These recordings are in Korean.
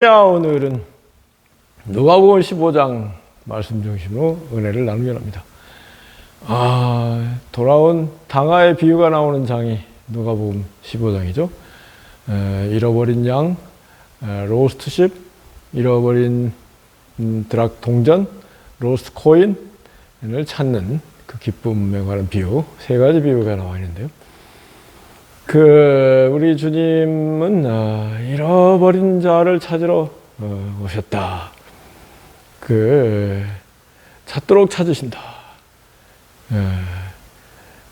오늘은 누가복음 15장 말씀 중심으로 은혜를 나누려 합니다. 돌아온 당하의 비유가 나오는 장이 누가복음 15장이죠. 잃어버린 양, 로스트십, 잃어버린 드락 동전, 로스트 코인을 찾는 그 기쁨에 관한 비유, 세 가지 비유가 나와 있는데요. 우리 주님은 잃어버린 자를 찾으러 오셨다. 찾도록 찾으신다.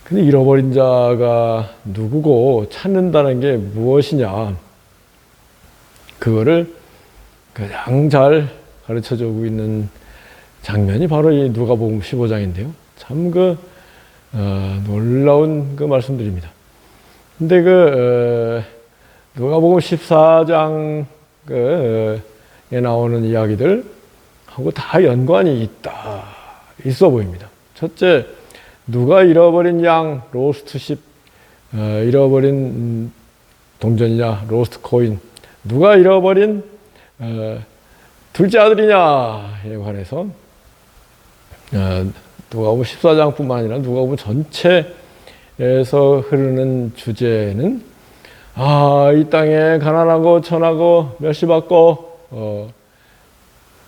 근데 잃어버린 자가 누구고 찾는다는 게 무엇이냐? 그거를 가장 잘 가르쳐 주고 있는 장면이 바로 이 누가복음 15장인데요. 참 놀라운 말씀들입니다. 근데 누가복음 14장에 나오는 이야기들하고 다 연관이 있어 보입니다. 첫째, 누가 잃어버린 양, 로스트십, 잃어버린 동전이냐, 로스트 코인, 누가 잃어버린 둘째 아들이냐에 관해서 누가복음 14장뿐만 아니라 누가복음 전체에서 흐르는 주제는 이 땅에 가난하고 천하고 멸시받고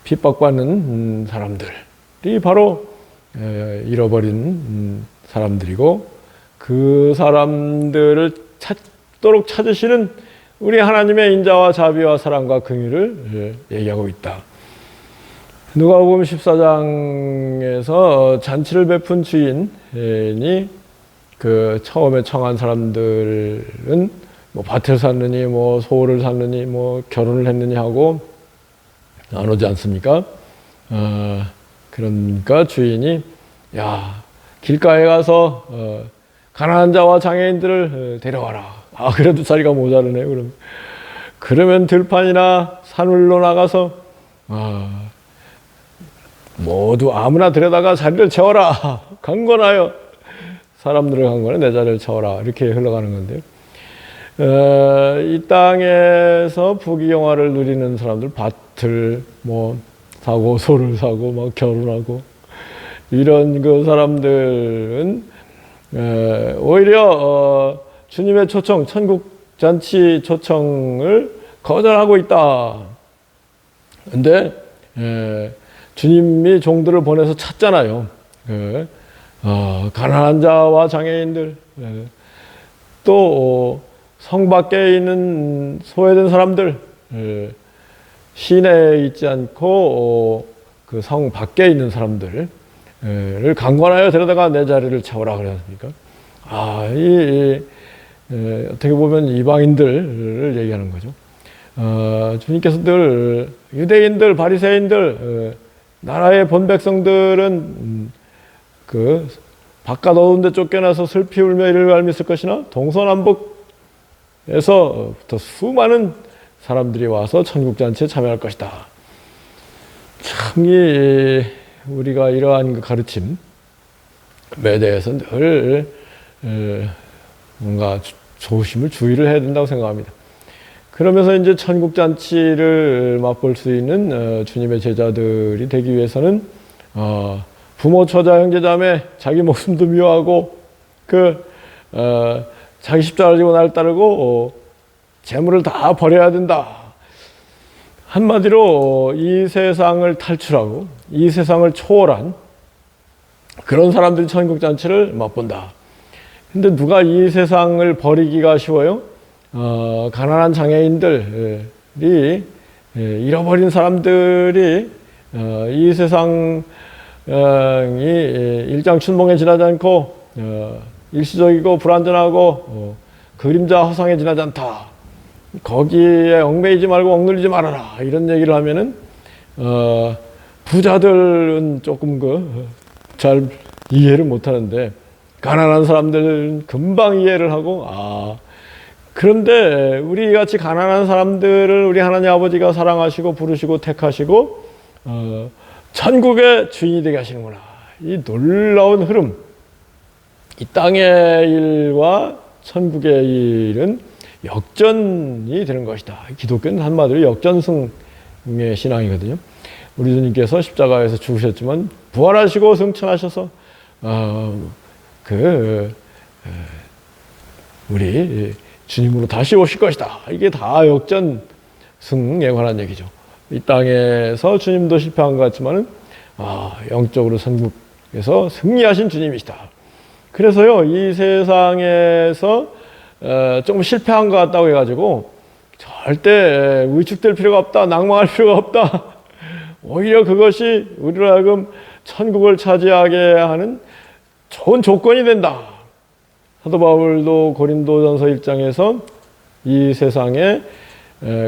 핍박받는 사람들이 바로 잃어버린 사람들이고, 그 사람들을 찾도록 찾으시는 우리 하나님의 인자와 자비와 사랑과 긍휼을 얘기하고 있다. 누가복음 14장에서 잔치를 베푼 주인이 처음에 청한 사람들은 밭을 샀느니 소를 샀느니 결혼을 했느니 하고 안 오지 않습니까? 그러니까 주인이 길가에 가서 가난한 자와 장애인들을 데려와라. 그래도 자리가 모자르네요. 그러면 들판이나 산울로 나가서 모두 아무나 데려다가 자리를 채워라. 강권하여 사람들을 강권해 내 자리를 채워라. 이렇게 흘러가는 건데요. 이 땅에서 부귀영화를 누리는 사람들, 밭을 사고 소를 사고 결혼하고 이런 사람들은 오히려 주님의 초청, 천국 잔치 초청을 거절하고 있다. 근데 주님이 종들을 보내서 찾잖아요. 가난한 자와 장애인들, 또 성 밖에 있는 소외된 사람들, 시내에 있지 않고 그 성 밖에 있는 사람들을 강권하여 데려다가 내 자리를 채워라 그러지 않습니까? 어떻게 보면 이방인들을 얘기하는 거죠. 주님께서 늘 유대인들, 바리새인들, 나라의 본 백성들은 바깥 어두운 데 쫓겨나서 슬피 울며 이를 갈미쓸 것이나 동서남북에서부터 수많은 사람들이 와서 천국잔치에 참여할 것이다. 참 우리가 이러한 가르침에 대해서 늘 뭔가 주의를 해야 된다고 생각합니다. 그러면서 이제 천국잔치를 맛볼 수 있는 주님의 제자들이 되기 위해서는 부모, 처자, 형제, 자매, 자기 목숨도 미워하고 자기 십자가를 지고 나를 따르고 재물을 다 버려야 된다. 한마디로 이 세상을 탈출하고 이 세상을 초월한 그런 사람들이 천국잔치를 맛본다. 근데 누가 이 세상을 버리기가 쉬워요? 가난한 장애인들이, 잃어버린 사람들이 이 세상이 일장춘몽에 지나지 않고 일시적이고 불완전하고 그림자 허상에 지나지 않다. 거기에 얽매이지 말고 억눌리지 말아라. 이런 얘기를 하면은 부자들은 조금 잘 이해를 못하는데 가난한 사람들은 금방 이해를 하고 그런데 우리 같이 가난한 사람들을 우리 하나님 아버지가 사랑하시고 부르시고 택하시고 천국의 주인이 되게 하시는구나. 이 놀라운 흐름, 이 땅의 일과 천국의 일은 역전이 되는 것이다. 기독교는 한마디로 역전승 신앙이거든요. 우리 주님께서 십자가에서 죽으셨지만 부활하시고 승천하셔서 우리 주님으로 다시 오실 것이다. 이게 다 역전승에 관한 얘기죠. 이 땅에서 주님도 실패한 것 같지만은 영적으로 천국에서 승리하신 주님이시다. 그래서요, 이 세상에서 조금 실패한 것 같다고 해가지고 절대 위축될 필요가 없다, 낭망할 필요가 없다. 오히려 그것이 우리로 하여금 천국을 차지하게 하는 좋은 조건이 된다. 사도 바울도 고린도전서 1장에서 이 세상에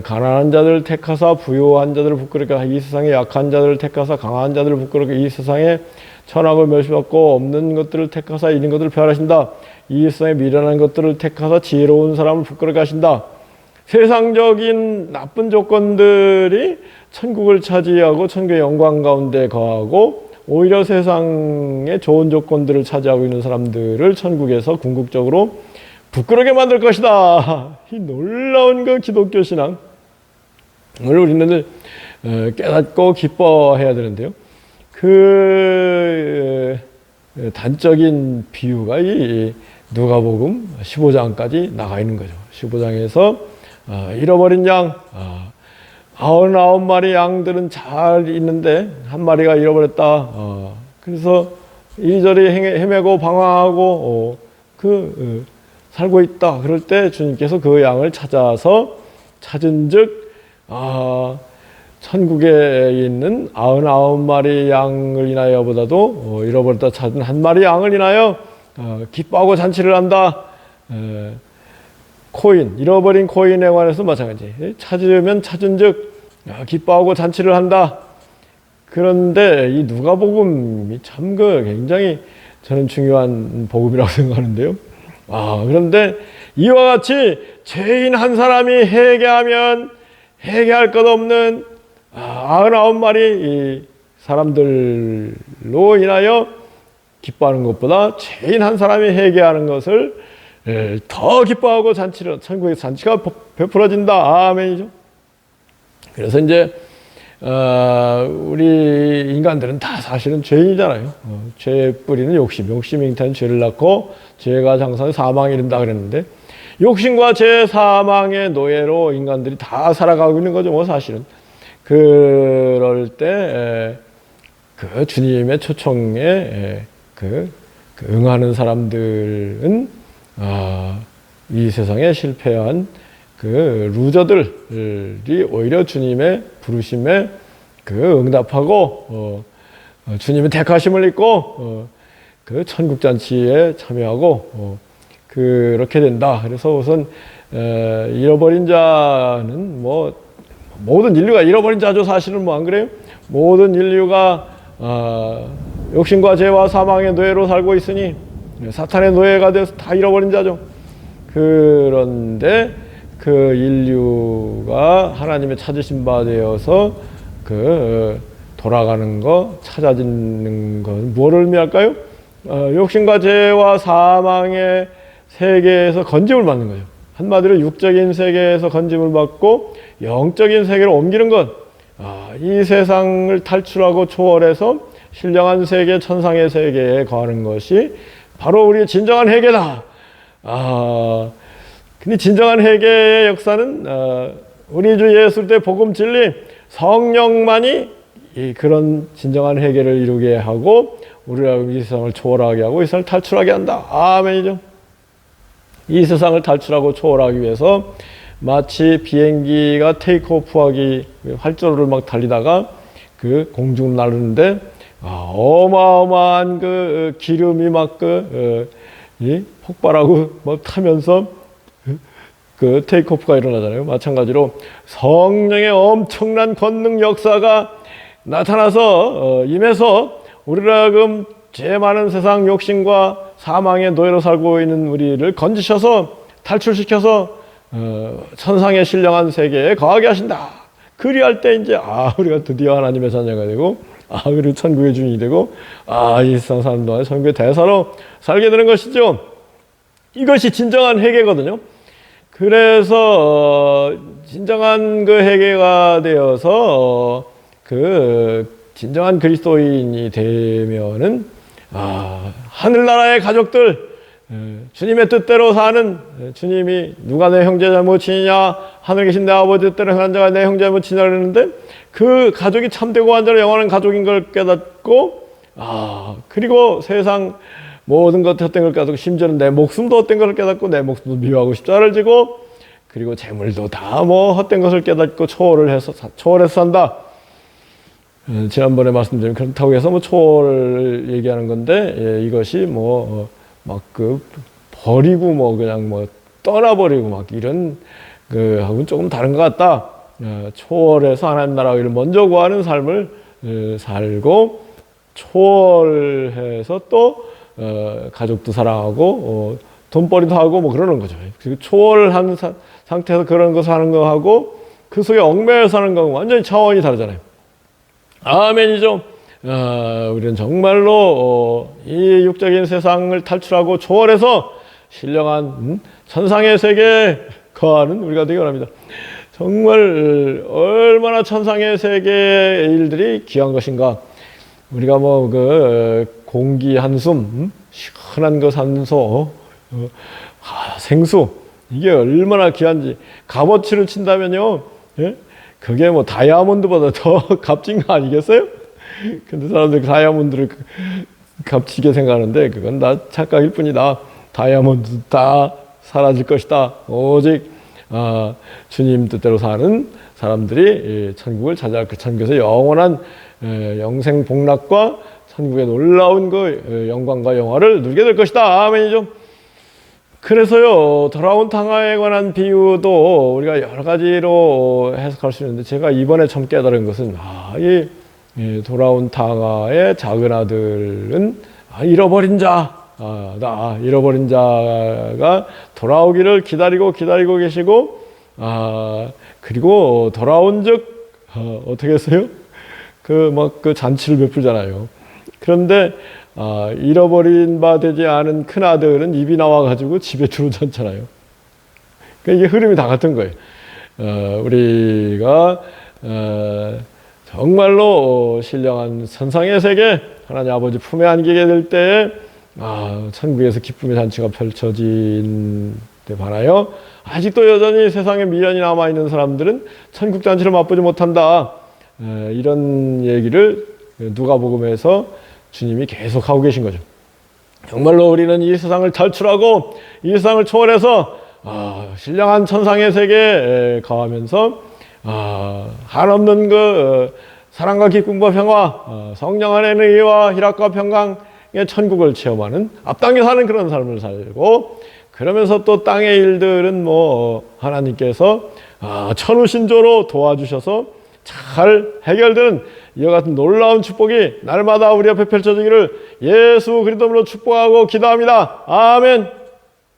가난한 자들을 택하사 부요한 자들을 부끄럽게 하사, 이 세상에 약한 자들을 택하사 강한 자들을 부끄럽게, 이 세상에 천하고 멸시받고 없는 것들을 택하사 있는 것들을 폐하신다. 이 세상에 미련한 것들을 택하사 지혜로운 사람을 부끄럽게 하신다. 세상적인 나쁜 조건들이 천국을 차지하고 천국의 영광 가운데 거하고, 오히려 세상의 좋은 조건들을 차지하고 있는 사람들을 천국에서 궁극적으로 부끄럽게 만들 것이다. 이 놀라운 그 기독교 신앙을 우리는 깨닫고 기뻐해야 되는데요. 그 단적인 비유가 이 누가복음 15장까지 나가 있는 거죠. 15장에서 잃어버린 양, 99마리 양들은 잘 있는데 한 마리가 잃어버렸다. 그래서 이리저리 헤매고 방황하고 살고 있다. 그럴 때 주님께서 그 양을 찾아서 찾은즉 천국에 있는 99마리 양을 인하여보다도 잃어버렸다 찾은 한 마리 양을 인하여 기뻐하고 잔치를 한다. 코인, 잃어버린 코인에 관해서 마찬가지. 찾으면 찾은즉 기뻐하고 잔치를 한다. 그런데 이 누가복음이 참 굉장히 저는 중요한 복음이라고 생각하는데요. 그런데 이와 같이 죄인 한 사람이 회개하면 회개할 것 없는 99마리 이 사람들로 인하여 기뻐하는 것보다 죄인 한 사람이 회개하는 것을 더 기뻐하고 천국의 잔치가 베풀어진다. 아멘이죠. 그래서 이제 우리 인간들은 다 사실은 죄인이잖아요. 죄의 뿌리는 욕심이 잉태한 죄를 낳고 죄가 장사해 사망에 이른다 그랬는데, 욕심과 죄, 사망의 노예로 인간들이 다 살아가고 있는 거죠. 뭐 사실은. 그럴 때 그 주님의 초청에 응하는 사람들은 이 세상에 실패한 그 루저들이 오히려 주님의 부르심에 응답하고 주님의 택하심을 입고 그 천국잔치에 참여하고 그렇게 된다. 그래서 우선 잃어버린 자는 뭐 모든 인류가 잃어버린 자죠. 사실은 뭐 안 그래요? 모든 인류가 욕심과 죄와 사망의 노예로 살고 있으니 사탄의 노예가 돼서 다 잃어버린 자죠. 그런데 그 인류가 하나님의 찾으신 바 되어서 돌아가는 거, 찾아지는 것, 무엇을 의미할까요? 욕심과 죄와 사망의 세계에서 건짐을 받는 거죠. 한마디로 육적인 세계에서 건짐을 받고 영적인 세계로 옮기는 것. 이 세상을 탈출하고 초월해서 신령한 세계, 천상의 세계에 거하는 것이 바로 우리의 진정한 회개다. 근데 진정한 회개의 역사는 우리 주 예수 때 복음 진리 성령만이 그런 진정한 회개를 이루게 하고 우리를 이 세상을 초월하게 하고 이 세상을 탈출하게 한다. 아멘이죠. 이 세상을 탈출하고 초월하기 위해서 마치 비행기가 테이크오프하기 활주로를 막 달리다가 그 공중을 나르는데 어마어마한 그 기름이 막 폭발하고 막 타면서 그 테이크오프가 일어나잖아요. 마찬가지로 성령의 엄청난 권능 역사가 나타나서 임해서 우리를 하여금 죄 많은 세상 욕심과 사망의 노예로 살고 있는 우리를 건지셔서 탈출시켜서 천상의 신령한 세계에 거하게 하신다. 그리할 때 이제 우리가 드디어 하나님의 자녀가 되고 그리고 천국의 주인이 되고 이 세상 사는 동안에 천국의 대사로 살게 되는 것이죠. 이것이 진정한 회개거든요. 그래서 진정한 그 회개가 되어서 그 진정한 그리스도인이 되면은 하늘나라의 가족들, 주님의 뜻대로 사는, 주님이 누가 내 형제 잘못 치느냐, 하늘에 계신 내 아버지 뜻대로 행하는 자가 내 형제 잘못 치느냐 그랬는데, 그 가족이 참되고 완전히 영원한 가족인 걸 깨닫고, 그리고 세상 모든 것 헛된 걸 깨닫고, 심지어는 내 목숨도 헛된 것을 깨닫고, 내 목숨도 미워하고 십자가를 지고, 그리고 재물도 다 뭐 헛된 것을 깨닫고 초월해서 산다. 지난번에 말씀드린 그렇다고 해서 뭐 초월을 얘기하는 건데, 이것이 뭐 막 버리고 뭐 그냥 뭐 떠나버리고 막 이런 하고는 조금 다른 것 같다. 초월해서 하나님 나라 의를 먼저 구하는 삶을 살고, 초월해서 또 가족도 사랑하고 돈벌이도 하고 뭐 그러는 거죠. 그리고 초월한 상태에서 그런 거 사는 거 하고 그 속에 얽매여 사는 거하고 완전히 차원이 다르잖아요. 아멘이죠. 우리는 정말로 이 육적인 세상을 탈출하고 초월해서 신령한 천상의 세계에 거하는 우리가 되기 원합니다. 정말 얼마나 천상의 세계의 일들이 귀한 것인가. 우리가 뭐 공기 한숨, 시원한 그 산소, 생수, 이게 얼마나 귀한지. 값어치를 친다면요, 그게 뭐 다이아몬드보다 더 값진 거 아니겠어요? 근데 사람들이 다이아몬드를 값지게 생각하는데 그건 다 착각일 뿐이다. 다이아몬드 다 사라질 것이다. 오직 주님 뜻대로 사는 사람들이 천국을 찾아갈 그 천국에서 영원한 영생 복락과 천국의 놀라운 그 영광과 영화를 누리게 될 것이다. 아멘이죠. 그래서요, 돌아온 탕화에 관한 비유도 우리가 여러 가지로 해석할 수 있는데, 제가 이번에 처음 깨달은 것은 이 돌아온 탕화의 작은 아들은 잃어버린 자다. 잃어버린 자가 돌아오기를 기다리고 계시고, 그리고 돌아온즉 어떻게 했어요? 그 잔치를 베풀잖아요. 그런데 잃어버린 바 되지 않은 큰 아들은 입이 나와가지고 집에 들어오지 않잖아요. 그러니까 이게 흐름이 다 같은 거예요. 우리가 정말로 신령한 선상의 세계, 하나님 아버지 품에 안기게 될 때에 천국에서 기쁨의 잔치가 펼쳐진 데 반하여 아직도 여전히 세상에 미련이 남아있는 사람들은 천국 잔치를 맛보지 못한다. 이런 얘기를 누가복음에서 주님이 계속 하고 계신 거죠. 정말로 우리는 이 세상을 탈출하고 이 세상을 초월해서 신령한 천상의 세계에 거하면서 한없는 그 사랑과 기쁨과 평화, 성령 안에는 의와 희락과 평강의 천국을 체험하는, 앞당겨 사는 그런 삶을 살고, 그러면서 또 땅의 일들은 뭐 하나님께서 천우신조로 도와주셔서 잘 해결되는 이와 같은 놀라운 축복이 날마다 우리 앞에 펼쳐지기를 예수 그리스도로 축복하고 기도합니다. 아멘.